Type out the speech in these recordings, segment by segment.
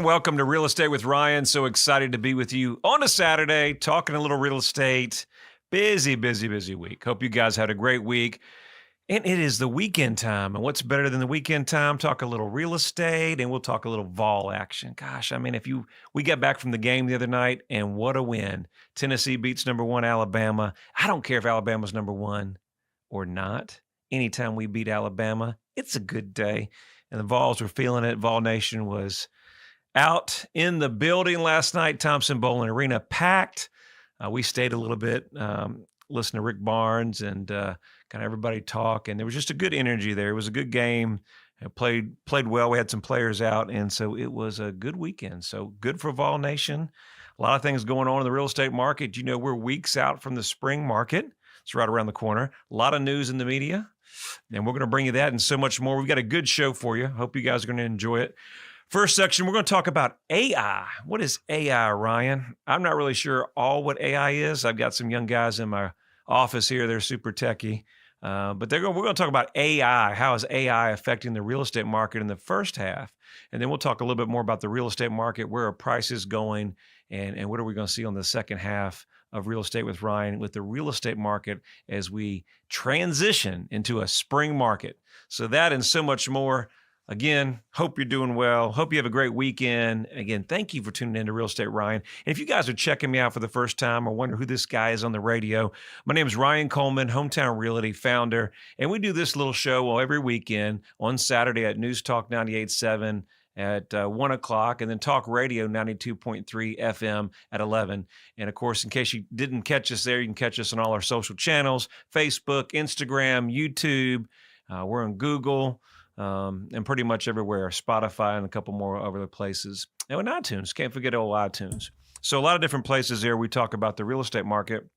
Welcome to Real Estate with Ryan. So excited to be with you on a Saturday, talking a little real estate. Busy week. Hope you guys had a great week. And it is the weekend time. And what's better than the weekend time? Talk a little real estate and we'll talk a little vol action. Gosh, I mean, we got back from the game the other night and what a win. Tennessee beats number one Alabama. I don't care if Alabama's number one or not. Anytime we beat Alabama, it's a good day. And the Vols were feeling it. Vol Nation was out in the building last night. Thompson Bowling Arena packed. We stayed a little bit, listened to Rick Barnes and kind of everybody talk. And there was just a good energy there. It was a good game. It played well. We had some players out. And so it was a good weekend. So good for Vol Nation. A lot of things going on in the real estate market. You know, we're weeks out from the spring market. It's right around the corner. A lot of news in the media. And we're going to bring you that and so much more. We've got a good show for you. Hope you guys are going to enjoy it. First section, we're going to talk about AI. What is AI, Ryan? I'm not really sure all what AI is. I've got some young guys in my office here. They're super techie. But we're going to talk about AI. How is AI affecting the real estate market in the first half? And then we'll talk a little bit more about the real estate market, where are prices going, and what are we going to see on the second half of Real Estate with Ryan with the real estate market as we transition into a spring market. So that and so much more. Again, hope you're doing well. Hope you have a great weekend. Again, thank you for tuning in to Real Estate Ryan. And if you guys are checking me out for the first time or wonder who this guy is on the radio, my name is Ryan Coleman, Hometown Realty founder. And we do this little show every weekend on Saturday at News Talk 98.7 at 1 o'clock, and then Talk Radio 92.3 FM at 11. And of course, in case you didn't catch us there, you can catch us on all our social channels, Facebook, Instagram, YouTube. We're on Google. And pretty much everywhere, Spotify and a couple more other places. And on iTunes, can't forget old iTunes. So a lot of different places there we talk about the real estate market,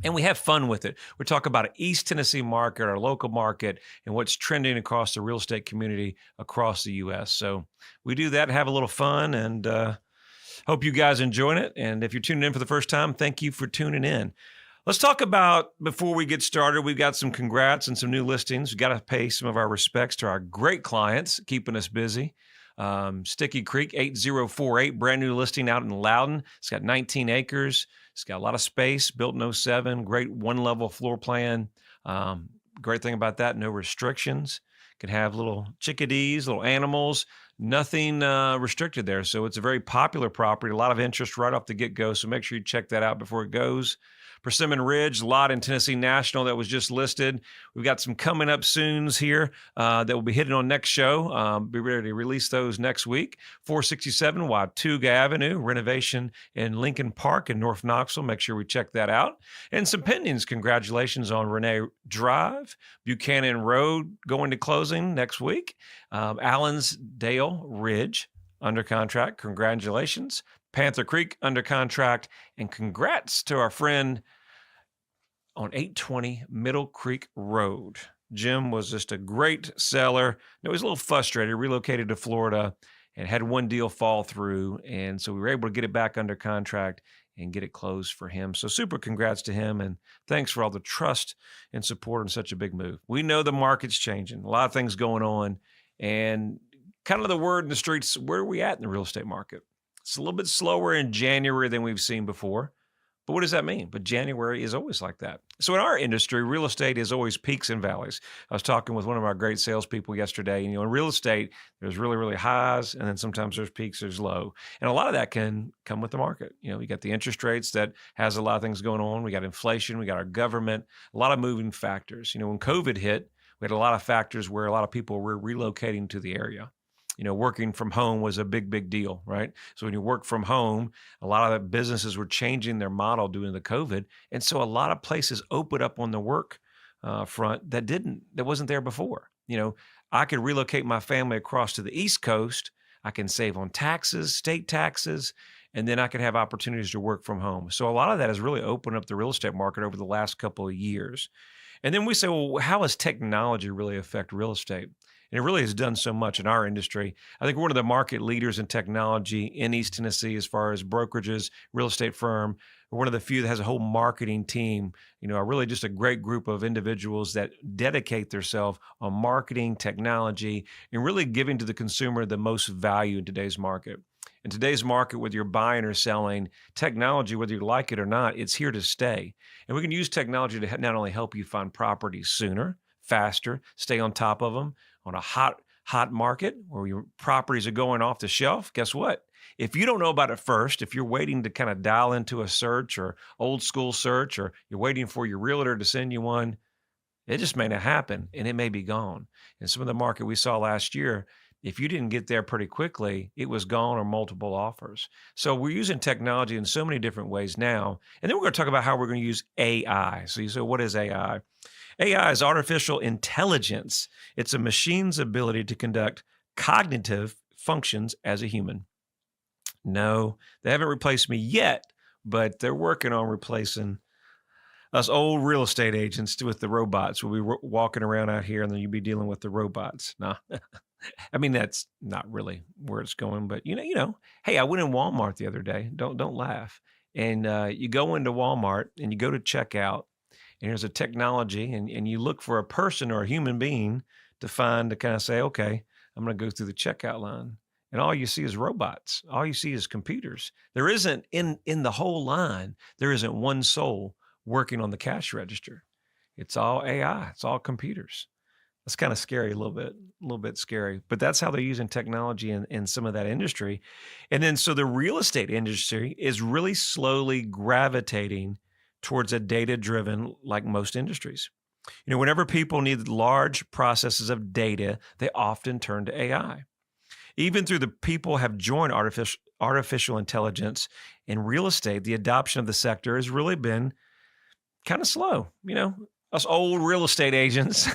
and we have fun with it. We talk about an East Tennessee market, our local market, and what's trending across the real estate community across the U.S. So we do that, have a little fun, and hope you guys enjoying it. And if you're tuning in for the first time, thank you for tuning in. Let's talk about, before we get started, we've got some congrats and some new listings. We've got to pay some of our respects to our great clients, keeping us busy. Sticky Creek, 8048, brand new listing out in Loudon. It's got 19 acres. It's got a lot of space, built in '07, great one-level floor plan. Great thing about that, no restrictions. Can have little chickadees, little animals, nothing restricted there. So it's a very popular property, a lot of interest right off the get-go. So make sure you check that out before it goes. Persimmon Ridge, lot in Tennessee National that was just listed. We've got some coming up soons here that we'll be hitting on next show. Be ready to release those next week. 467 Watauga Avenue, renovation in Lincoln Park in North Knoxville. Make sure we check that out. And some pendings. Congratulations on Renee Drive, Buchanan Road going to closing next week. Allensdale Ridge under contract. Congratulations. Panther Creek under contract, and congrats to our friend on 820 Middle Creek Road. Jim was just a great seller. He was a little frustrated, relocated to Florida and had one deal fall through. And so we were able to get it back under contract and get it closed for him. So super congrats to him. And thanks for all the trust and support on such a big move. We know the market's changing, a lot of things going on, and kind of the word in the streets, where are we at in the real estate market? It's a little bit slower in January than we've seen before. But what does that mean? But January is always like that. So in our industry, real estate is always peaks and valleys. I was talking with one of our great salespeople yesterday, and in real estate, there's really, really highs, and then sometimes there's peaks, there's low. And a lot of that can come with the market. You got the interest rates that has a lot of things going on. We got inflation, we got our government, a lot of moving factors. When COVID hit, we had a lot of factors where a lot of people were relocating to the area. Working from home was a big deal, right? So when you work from home, a lot of the businesses were changing their model due to the COVID. And so a lot of places opened up on the work front that wasn't there before. I could relocate my family across to the East Coast. I can save on taxes, state taxes, and then I could have opportunities to work from home. So a lot of that has really opened up the real estate market over the last couple of years. And then we say, well, how has technology really affect real estate? And it really has done so much in our industry. I think we're one of the market leaders in technology in East Tennessee as far as brokerages, real estate firm. We're one of the few that has a whole marketing team, really just a great group of individuals that dedicate themselves on marketing, technology, and really giving to the consumer the most value in today's market. In today's market, whether you're buying or selling, technology, whether you like it or not, it's here to stay. And we can use technology to not only help you find properties sooner, faster, stay on top of them on a hot market where your properties are going off the shelf. Guess what? If you don't know about it first, if you're waiting to kind of dial into a search or old school search, or you're waiting for your realtor to send you one, it just may not happen and it may be gone. And some of the market we saw last year, if you didn't get there pretty quickly, it was gone or multiple offers. So we're using technology in so many different ways now. And then we're going to talk about how we're going to use AI. So you say, what is AI? AI is artificial intelligence. It's a machine's ability to conduct cognitive functions as a human. No, they haven't replaced me yet, but they're working on replacing us old real estate agents with the robots. We'll be walking around out here and then you'll be dealing with the robots. Nah, I mean, that's not really where it's going, but hey, I went in Walmart the other day. Don't laugh. And you go into Walmart and you go to checkout and there's a technology and you look for a person or a human being to kind of say, okay, I'm going to go through the checkout line. And all you see is robots. All you see is computers. There isn't in the whole line, there isn't one soul working on the cash register. It's all AI. It's all computers. That's kind of scary, a little bit scary, but that's how they're using technology in some of that industry. And then, so the real estate industry is really slowly gravitating towards a data-driven, like most industries. Whenever people need large processes of data, they often turn to AI. Even through the people have joined artificial intelligence in real estate, the adoption of the sector has really been kind of slow. Us old real estate agents,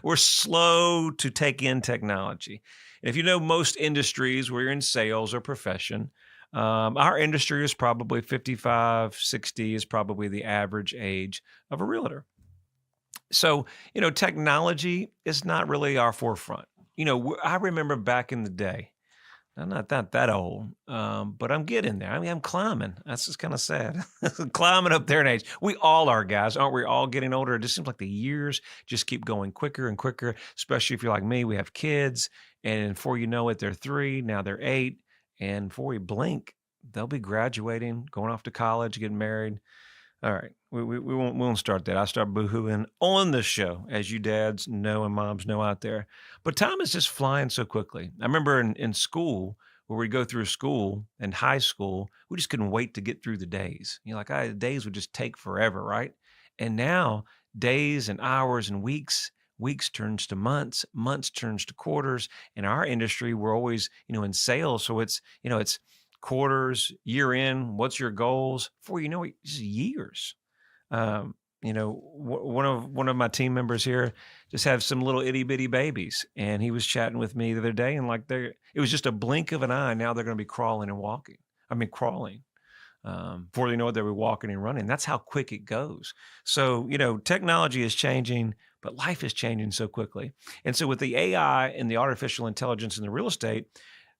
we're slow to take in technology. And if you know most industries where you're in sales or profession, our industry is probably 55, 60 is probably the average age of a realtor. So, technology is not really our forefront. I remember back in the day, I'm not that old, but I'm getting there. I mean, I'm climbing. That's just kind of sad. Climbing up there in age. We all are, guys. Aren't we all getting older? It just seems like the years just keep going quicker and quicker, especially if you're like me. We have kids, and before you know it, they're 3, now they're 8, and before we blink, they'll be graduating, going off to college, getting married. All right, we won't start that. I start boohooing on the show, as you dads know and moms know out there. But time is just flying so quickly. I remember in school, where we go through school in high school, we just couldn't wait to get through the days. The days would just take forever, right? And now days and hours and weeks turns to months, months turns to quarters. In our industry, we're always, in sales, so it's quarters, year end, what's your goals? Before you know it, just years. One of my team members here just have some little itty bitty babies, and he was chatting with me the other day, and it was just a blink of an eye. Now they're going to be crawling and walking. I mean, crawling. Before they know it, they'll be walking and running. That's how quick it goes. So, technology is changing, but life is changing so quickly. And so with the AI and the artificial intelligence in the real estate,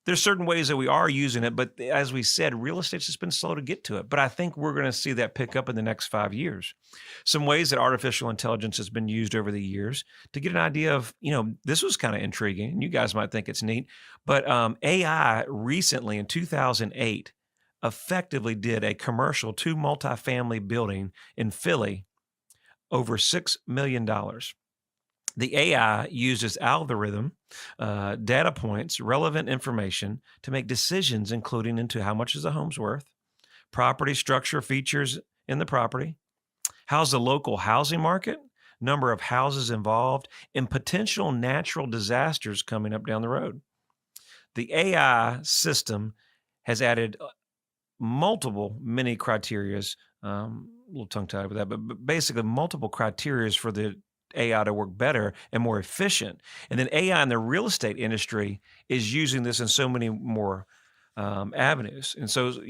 there's certain ways that we are using it, but as we said, real estate's just been slow to get to it. But I think we're going to see that pick up in the next 5 years. Some ways that artificial intelligence has been used over the years to get an idea of, this was kind of intriguing, and you guys might think it's neat, but AI recently in 2008 effectively did a commercial 2 multifamily building in Philly over $6 million. The AI uses algorithm, data points, relevant information to make decisions, including into how much is the home's worth, property structure features in the property, how's the local housing market, number of houses involved, and potential natural disasters coming up down the road. The AI system has added many criterias, a little tongue-tied with that, but basically multiple criterias for the AI to work better and more efficient. And then AI in the real estate industry is using this in so many more avenues. And so,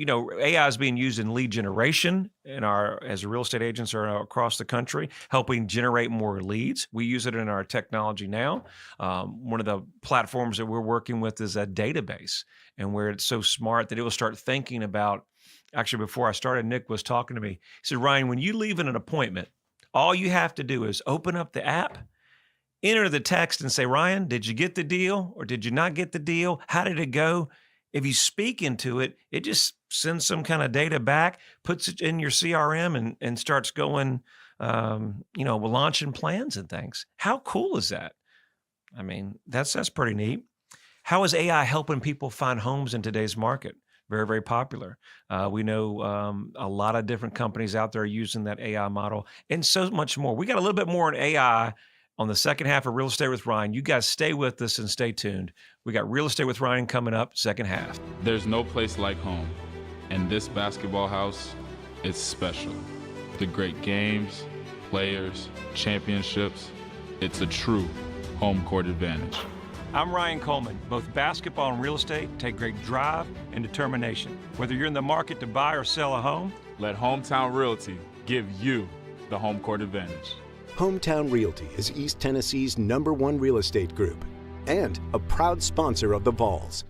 AI is being used in lead generation as real estate agents are across the country, helping generate more leads. We use it in our technology now. One of the platforms that we're working with is a database, and where it's so smart that it will start thinking about, actually, before I started, Nick was talking to me. He said, Ryan, when you leave in an appointment, all you have to do is open up the app, enter the text and say, Ryan, did you get the deal or did you not get the deal? How did it go? If you speak into it, it just sends some kind of data back, puts it in your CRM and starts going, launching plans and things. How cool is that? I mean, that's pretty neat. How is AI helping people find homes in today's market? Very, very popular. We know a lot of different companies out there using that AI model and so much more. We got a little bit more on AI on the second half of Real Estate with Ryan. You guys stay with us and stay tuned. We got Real Estate with Ryan coming up, second half. There's no place like home, and this basketball house is special. The great games, players, championships, it's a true home court advantage. I'm Ryan Coleman. Both basketball and real estate take great drive and determination. Whether you're in the market to buy or sell a home, let Hometown Realty give you the home court advantage. Hometown Realty is East Tennessee's #1 real estate group and a proud sponsor of the Vols.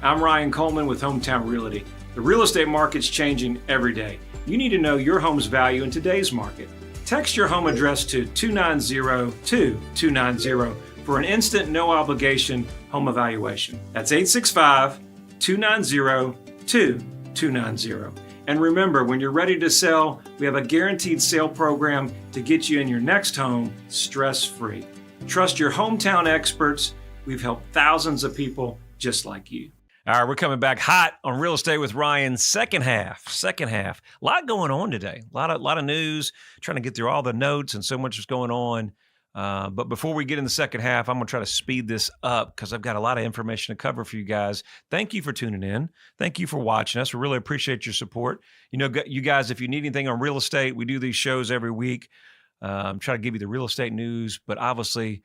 I'm Ryan Coleman with Hometown Realty. The real estate market's changing every day. You need to know your home's value in today's market. Text your home address to 290-2290 for an instant, no obligation home evaluation. That's 865-290-2290. And remember, when you're ready to sell, we have a guaranteed sale program to get you in your next home stress-free. Trust your hometown experts. We've helped thousands of people just like you. All right, we're coming back hot on Real Estate with Ryan. Second half. A lot going on today. A lot of news. Trying to get through all the notes and so much is going on. But before we get in the second half, I'm going to try to speed this up because I've got a lot of information to cover for you guys. Thank you for tuning in. Thank you for watching us. We really appreciate your support. You know, you guys, if you need anything on real estate, we do these shows every week. Try to give you the real estate news, but obviously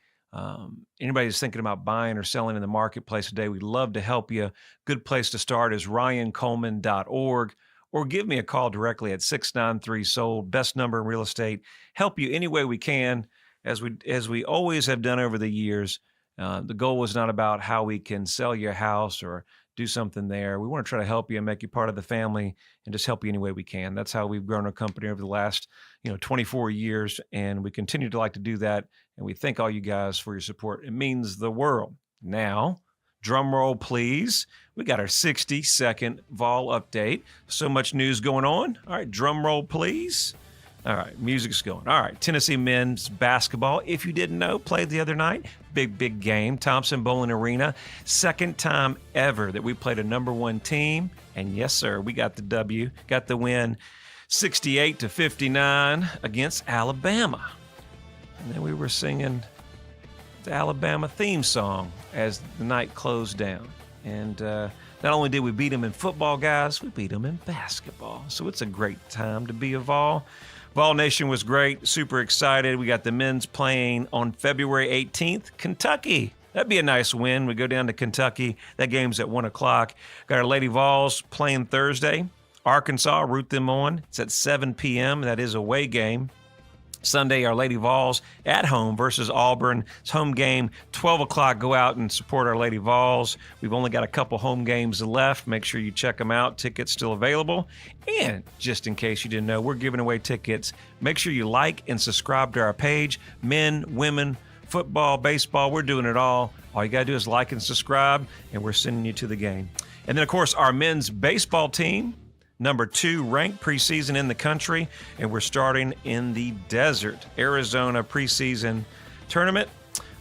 anybody who's thinking about buying or selling in the marketplace today, we'd love to help you. Good place to start is ryancoleman.org, or give me a call directly at 693-SOLD, best number in real estate. Help you any way we can. As we always have done over the years, the goal was not about how we can sell your house or do something there. We want to try to help you and make you part of the family and just help you any way we can. That's how we've grown our company over the last 24 years, and we continue to like to do that. And we thank all you guys for your support. It means the world. Now, drum roll, please. We got our 60-second Vol update. So much news going on. All right, drum roll, please. All right, music's going. All right, Tennessee men's basketball, if you didn't know, played the other night. Big game. Thompson Bowling Arena. Second time ever that we played a #1 team. And yes, sir, we got the W, got the win 68-59 against Alabama. And then we were singing the Alabama theme song as the night closed down. And not only did we beat them in football, guys, we beat them in basketball. So it's a great time to be a Vol. Vol Nation was great, super excited. We got the men's playing on February 18th, Kentucky. That'd be a nice win. We go down to Kentucky. That game's at 1 o'clock. Got our Lady Vols playing Thursday. Arkansas, root them on. It's at 7 p.m. That is a away game. Sunday, our Lady Vols at home versus Auburn. It's home game, 12 o'clock. Go out and support our Lady Vols. We've only got a couple home games left. Make sure you check them out. Tickets still available. And just in case you didn't know, we're giving away tickets. Make sure you like and subscribe to our page. Men, women, football, baseball, we're doing it all. All you got to do is like and subscribe, and we're sending you to the game. And then, of course, our men's baseball team, #2 ranked preseason in the country, and we're starting in the desert. Arizona preseason tournament.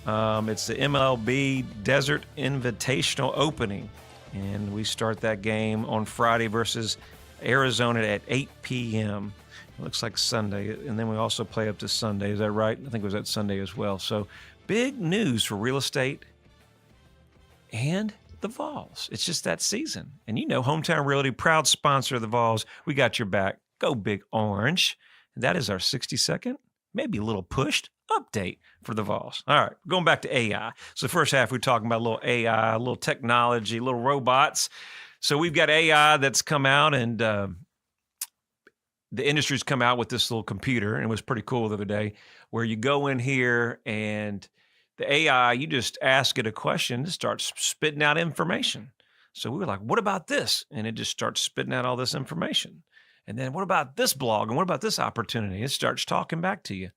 It's the MLB Desert Invitational opening, and we start that game on Friday versus Arizona at 8 p.m. It looks like Sunday, and then we also play up to Sunday. Is that right? I think it was that Sunday as well. So big news for real estate and the Vols. It's just that season. And Hometown Realty, proud sponsor of the Vols. We got your back. Go Big Orange. And that is our 60-second, maybe a little pushed update for the Vols. All right, going back to AI. So the first half, we're talking about a little AI, a little technology, little robots. So we've got AI that's come out, and the industry's come out with this little computer, and it was pretty cool the other day, where you go in here and the AI, you just ask it a question, it starts spitting out information. So we were like, what about this? And it just starts spitting out all this information. And then what about this blog? And what about this opportunity? It starts talking back to you.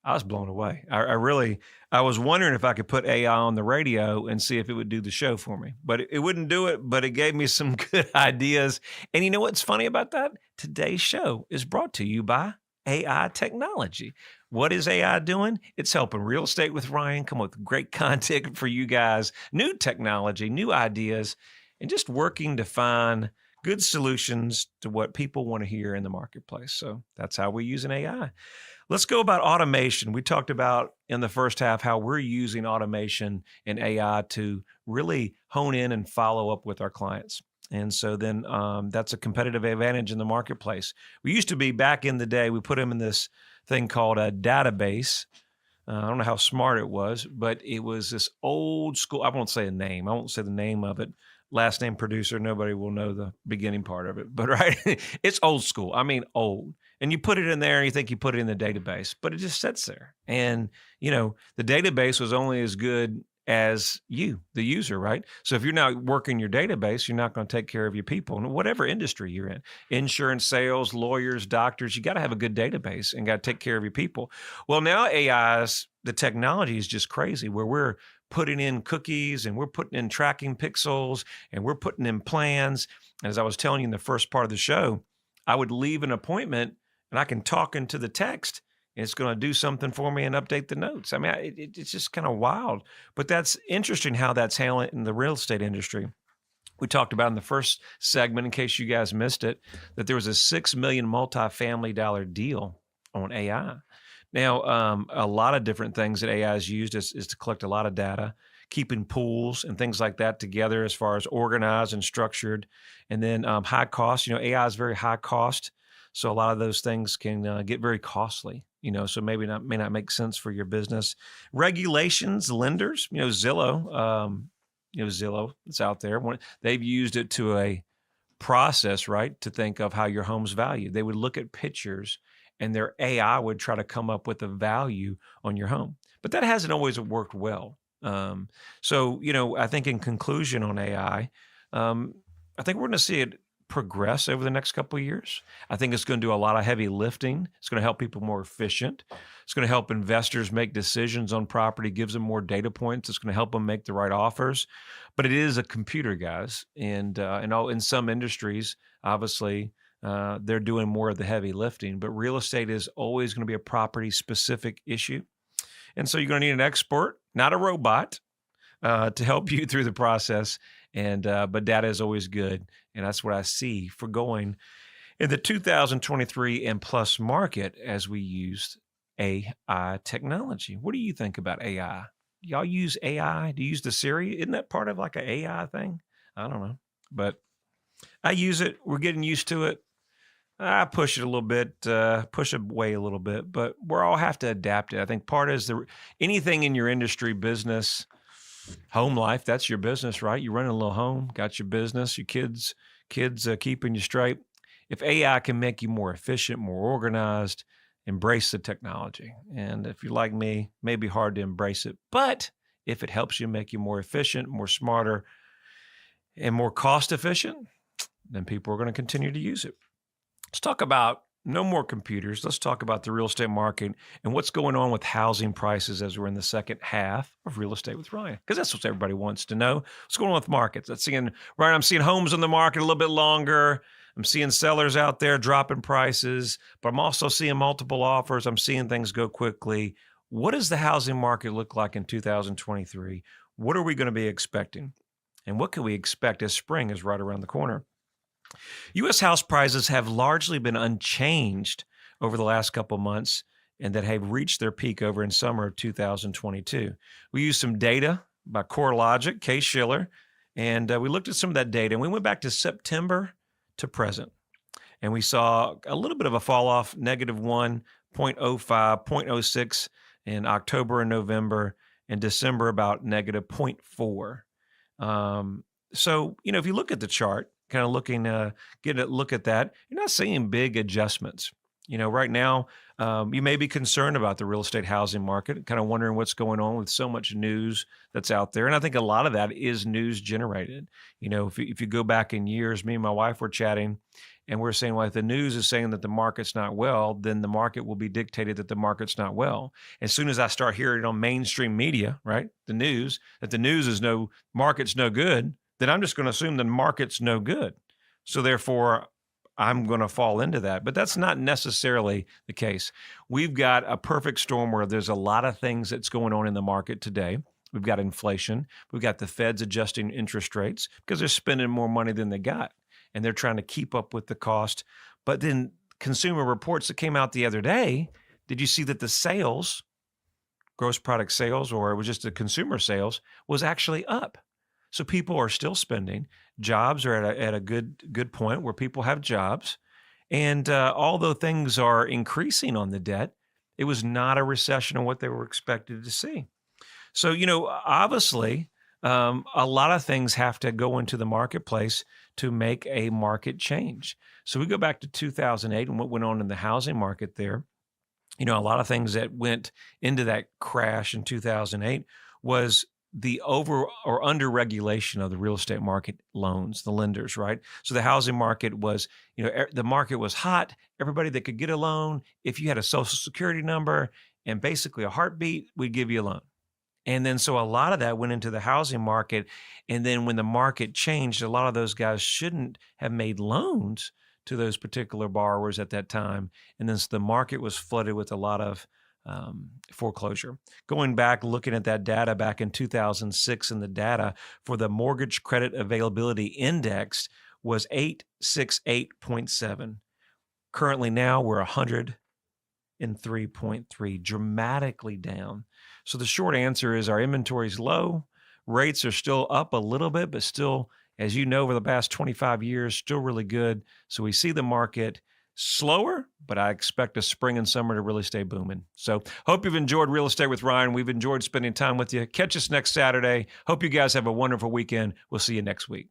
I was blown away. I was wondering if I could put AI on the radio and see if it would do the show for me, but it wouldn't do it, but it gave me some good ideas. And you know what's funny about that? Today's show is brought to you by AI technology. What is AI doing? It's helping Real Estate with Ryan come up with great content for you guys, new technology, new ideas, and just working to find good solutions to what people want to hear in the marketplace. So that's how we're using AI. Let's go about automation. We talked about in the first half how we're using automation and AI to really hone in and follow up with our clients. And so then that's a competitive advantage in the marketplace. We used to be, back in the day, we put them in this thing called a database. I don't know how smart it was, but it was this old school. I won't say a name. I won't say the name of it. Last name producer. Nobody will know the beginning part of it, but right, it's old school. I mean, old. And you put it in there and you think you put it in the database, but it just sits there. And, the database was only as good as you, the user, right? So if you're not working your database, you're not going to take care of your people in whatever industry you're in. Insurance, sales, lawyers, doctors, you got to have a good database and got to take care of your people. Well, now the technology is just crazy, where we're putting in cookies and we're putting in tracking pixels and we're putting in plans. And as I was telling you in the first part of the show, I would leave an appointment and I can talk into the text and it's going to do something for me and update the notes. I mean, it's just kind of wild, but that's interesting how that's handled in the real estate industry. We talked about in the first segment, in case you guys missed it, that there was a $6 million multifamily dollar deal on AI. Now, a lot of different things that AI is used is to collect a lot of data, keeping pools and things like that together as far as organized and structured. And then high cost, AI is very high cost. So a lot of those things can get very costly, so may not make sense for your business. Regulations, lenders, Zillow, Zillow is out there. They've used it to a process, right, to think of how your home's valued. They would look at pictures and their AI would try to come up with a value on your home. But that hasn't always worked well. So, I think in conclusion on AI, I think we're going to see it progress over the next couple of years. I think it's going to do a lot of heavy lifting. It's going to help people more efficient. It's going to help investors make decisions on property, gives them more data points. It's going to help them make the right offers. But it is a computer, guys. And in some industries, obviously, they're doing more of the heavy lifting. But real estate is always going to be a property-specific issue. And so you're going to need an expert, not a robot, to help you through the process. But data is always good. And that's what I see for going in the 2023 and plus market as we use AI technology. What do you think about AI? Y'all use AI? Do you use the Siri? Isn't that part of like an AI thing? I don't know. But I use it. We're getting used to it. I push it a little bit, push it away a little bit, but we all have to adapt it. I think part is anything in your industry, business, home life, that's your business, right? You're running a little home, got your business, your kids keeping you straight. If AI can make you more efficient, more organized, embrace the technology. And if you're like me, it may be hard to embrace it, but if it helps you make you more efficient, more smarter, and more cost efficient, then people are going to continue to use it. Let's talk about no more computers. Let's talk about the real estate market and what's going on with housing prices as we're in the second half of Real Estate with Ryan, because that's what everybody wants to know. What's going on with markets? I'm seeing homes on the market a little bit longer. I'm seeing sellers out there dropping prices, but I'm also seeing multiple offers. I'm seeing things go quickly. What does the housing market look like in 2023? What are we going to be expecting? And what can we expect as spring is right around the corner? U.S. house prices have largely been unchanged over the last couple of months and that have reached their peak over in summer of 2022. We used some data by CoreLogic, Case-Shiller, and we looked at some of that data, and we went back to September to present. And we saw a little bit of a fall off, -1, 0.05, 0.06 in October and November, and December about -0.4. So, if you look at the chart, kind of looking, getting a look at that, you're not seeing big adjustments. Right now, you may be concerned about the real estate housing market, kind of wondering what's going on with so much news that's out there. And I think a lot of that is news generated. If you go back in years, me and my wife were chatting and we're saying, well, if the news is saying that the market's not well, then the market will be dictated that the market's not well. As soon as I start hearing it on mainstream media, right, the news, that the news is market's no good, then I'm just going to assume the market's no good. So therefore, I'm going to fall into that. But that's not necessarily the case. We've got a perfect storm where there's a lot of things that's going on in the market today. We've got inflation. We've got the Feds adjusting interest rates because they're spending more money than they got, and they're trying to keep up with the cost. But then consumer reports that came out the other day, did you see that the sales, gross product sales, or it was just the consumer sales, was actually up? So people are still spending. Jobs are at a good point where people have jobs. And although things are increasing on the debt, it was not a recession on what they were expected to see. So, obviously, a lot of things have to go into the marketplace to make a market change. So we go back to 2008 and what went on in the housing market there. A lot of things that went into that crash in 2008 was the over or under regulation of the real estate market loans, the lenders, right? So the housing market was, the market was hot. Everybody that could get a loan, if you had a social security number and basically a heartbeat, we'd give you a loan. And then so a lot of that went into the housing market. And then when the market changed, a lot of those guys shouldn't have made loans to those particular borrowers at that time. And then so the market was flooded with a lot of foreclosure. Going back, looking at that data back in 2006, and the data for the mortgage credit availability index was 868.7. Currently now we're 103.3, dramatically down. So the short answer is our inventory is low. Rates are still up a little bit, but still, as you know, over the past 25 years, still really good. So we see the market slower, but I expect a spring and summer to really stay booming. So hope you've enjoyed Real Estate with Ryan. We've enjoyed spending time with you. Catch us next Saturday. Hope you guys have a wonderful weekend. We'll see you next week.